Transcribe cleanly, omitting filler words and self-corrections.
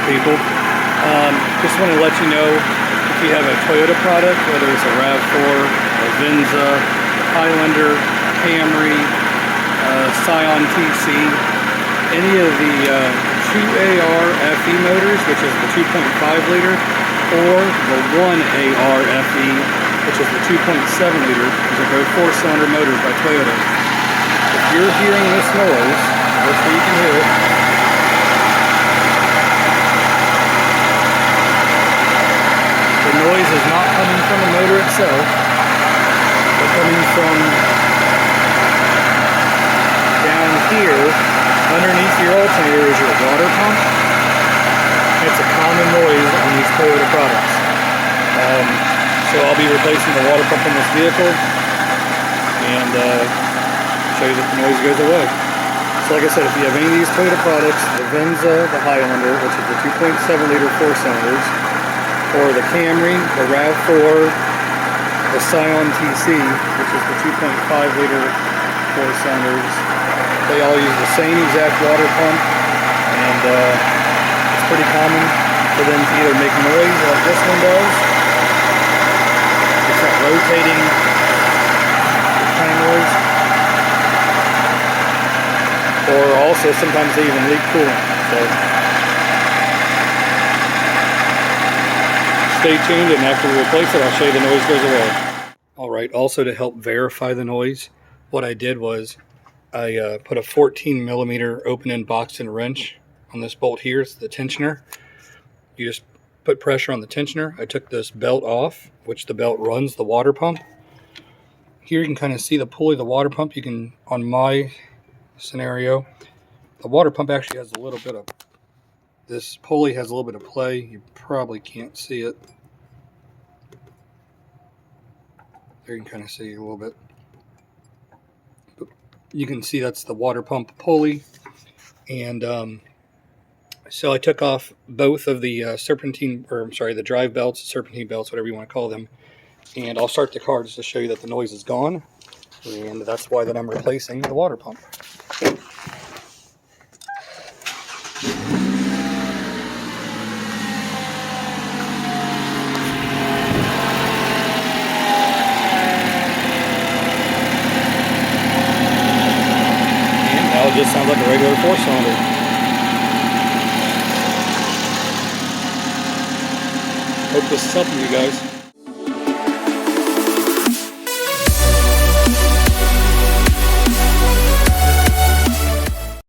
people. Just want to let you know, if you have a Toyota product, whether it's a RAV4, a Venza, Highlander, Camry, Scion TC, any of the 2AR-FE motors, which is the 2.5 liter, or the 1AR-FE, which is the 2.7 liter. These are both 4-cylinder motors by Toyota. If you're hearing this noise, hopefully you can hear it. The noise is not coming from the motor itself, but coming from down here. Underneath your alternator is your water pump. It's a common noise on these Toyota products. So I'll be replacing the water pump in this vehicle and show you that the noise goes away. So like I said, if you have any of these Toyota products, the Venza, the Highlander, which is the 2.7 liter 4-cylinders, or the Camry, the RAV4, the Scion TC, which is the 2.5 liter 4-cylinders, they all use the same exact water pump, and it's pretty common for them to either make noise like this one does. It's that rotating kind of noise. Or also sometimes they even leak coolant. So stay tuned, and after we replace it, I'll show you the noise goes away. Alright, also to help verify the noise, what I did was I put a 14 millimeter open-end boxed-in wrench on this bolt here. It's the tensioner. You just put pressure on the tensioner. I took this belt off, which the belt runs the water pump. Here you can kind of see the pulley of the water pump. You can, on my scenario, the water pump actually has a little bit of, this pulley has a little bit of play. You probably can't see it. There you can kind of see a little bit. You can see that's the water pump pulley. And so I took off both of the serpentine, or I'm sorry, the drive belts, serpentine belts, whatever you want to call them. And I'll start the car just to show you that the noise is gone. And that's why that I'm replacing the water pump. It just sounds like a regular 4-cylinder. Hope this is helping you guys.